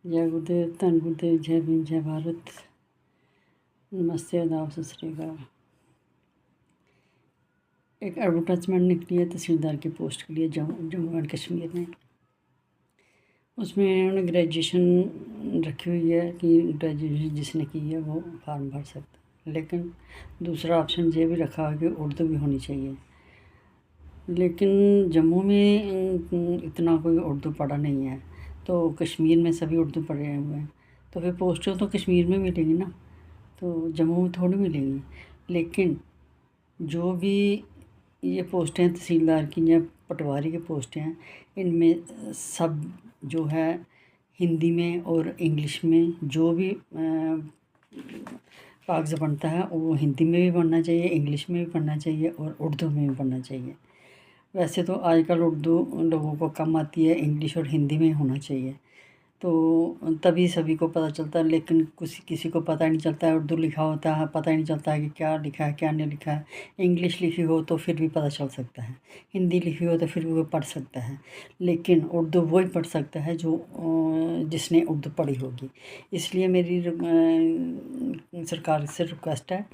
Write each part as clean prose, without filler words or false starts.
जय गुरुदेव, धन गुरुदेव, जय भीम, जय भारत। नमस्ते, आदाब, सत श्री अकाल। एक एडवर्टाइजमेंट निकली है तहसीलदार की पोस्ट के लिए जम्मू एंड कश्मीर में। उसमें उन्होंने ग्रेजुएशन रखी हुई है कि ग्रेजुएशन जिसने की है वो फॉर्म भर सकता है, लेकिन दूसरा ऑप्शन ये भी रखा है कि उर्दू भी होनी चाहिए। लेकिन जम्मू में इतना कोई उर्दू पढ़ा नहीं है, तो कश्मीर में सभी उर्दू पढ़े हुए हैं, तो फिर पोस्टें तो कश्मीर में मिलेंगी ना, तो जम्मू में थोड़ी मिलेंगी। लेकिन जो भी ये पोस्टें हैं तहसीलदार की या पटवारी की पोस्टें हैं, इनमें सब जो है हिंदी में और इंग्लिश में जो भी कागज़ बनता है वो हिंदी में भी बनना चाहिए, इंग्लिश में भी पढ़ना चाहिए और उर्दू में भी पढ़ना चाहिए। वैसे तो आजकल उर्दू लोगों को कम आती है, इंग्लिश और हिंदी में होना चाहिए, तो तभी सभी को पता चलता है। लेकिन किसी को पता नहीं चलता है, उर्दू लिखा होता है पता ही नहीं चलता है कि क्या लिखा है क्या नहीं लिखा है। इंग्लिश लिखी हो तो फिर भी पता चल सकता है, हिंदी लिखी हो तो फिर भी वो पढ़ सकता है, लेकिन उर्दू वही पढ़ सकता है जो जिसने उर्दू पढ़ी होगी। इसलिए मेरी सरकार से रिक्वेस्ट है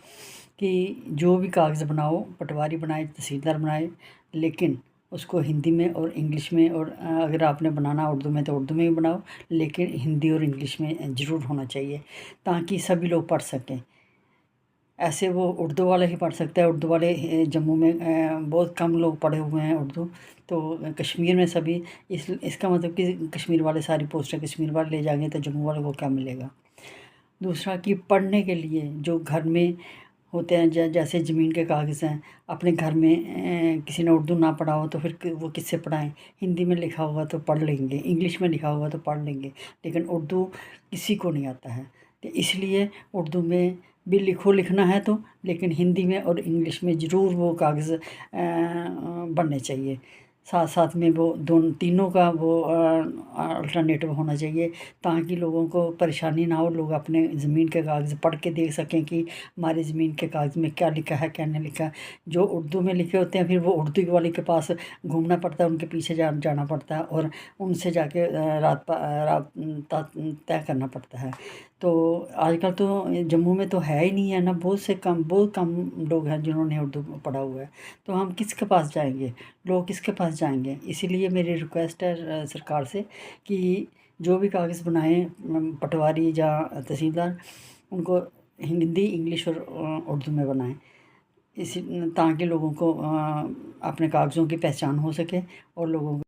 कि जो भी कागज़ बनाओ, पटवारी बनाए, तहसीलदार बनाए, लेकिन उसको हिंदी में और इंग्लिश में, और अगर आपने बनाना उर्दू में तो उर्दू में भी बनाओ, लेकिन हिंदी और इंग्लिश में ज़रूर होना चाहिए ताकि सभी लोग पढ़ सकें। ऐसे वो उर्दू वाले ही पढ़ सकते हैं। उर्दू वाले जम्मू में बहुत कम लोग पढ़े हुए हैं उर्दू, तो कश्मीर में सभी इसका मतलब कि कश्मीर वाले सारी पोस्टें कश्मीर वाले ले जाएंगे तो जम्मू वालों को क्या मिलेगा। दूसरा कि पढ़ने के लिए जो घर में होते हैं, जैसे ज़मीन के कागज़ हैं, अपने घर में किसी ने उर्दू ना पढ़ा हो तो फिर वो किससे पढ़ाएं। हिंदी में लिखा हुआ तो पढ़ लेंगे, इंग्लिश में लिखा हुआ तो पढ़ लेंगे, लेकिन उर्दू किसी को नहीं आता है। तो इसलिए उर्दू में भी लिखना है तो, लेकिन हिंदी में और इंग्लिश में ज़रूर वो कागज़ बनने चाहिए। साथ साथ में वो दोनों तीनों का वो अल्टरनेटिव होना चाहिए ताकि लोगों को परेशानी ना हो। लोग अपने ज़मीन के कागज़ पढ़ के देख सकें कि हमारी ज़मीन के कागज़ में क्या लिखा है क्या नहीं लिखा है। जो उर्दू में लिखे होते हैं फिर वो उर्दू वाले के पास घूमना पड़ता है, उनके पीछे जाना पड़ता है और उनसे जाके रात तय करना पड़ता है। तो आजकल तो जम्मू में तो है ही नहीं है ना, बहुत कम लोग हैं जिन्होंने उर्दू पढ़ा हुआ है, तो हम किसके पास जाएंगे, लोग किसके पास जाएंगे। इसीलिए मेरी रिक्वेस्ट है सरकार से कि जो भी कागज़ बनाएं पटवारी या तहसीलदार, उनको हिंदी, इंग्लिश और उर्दू में बनाएं, इसी ताकि लोगों को अपने कागज़ों की पहचान हो सके और लोगों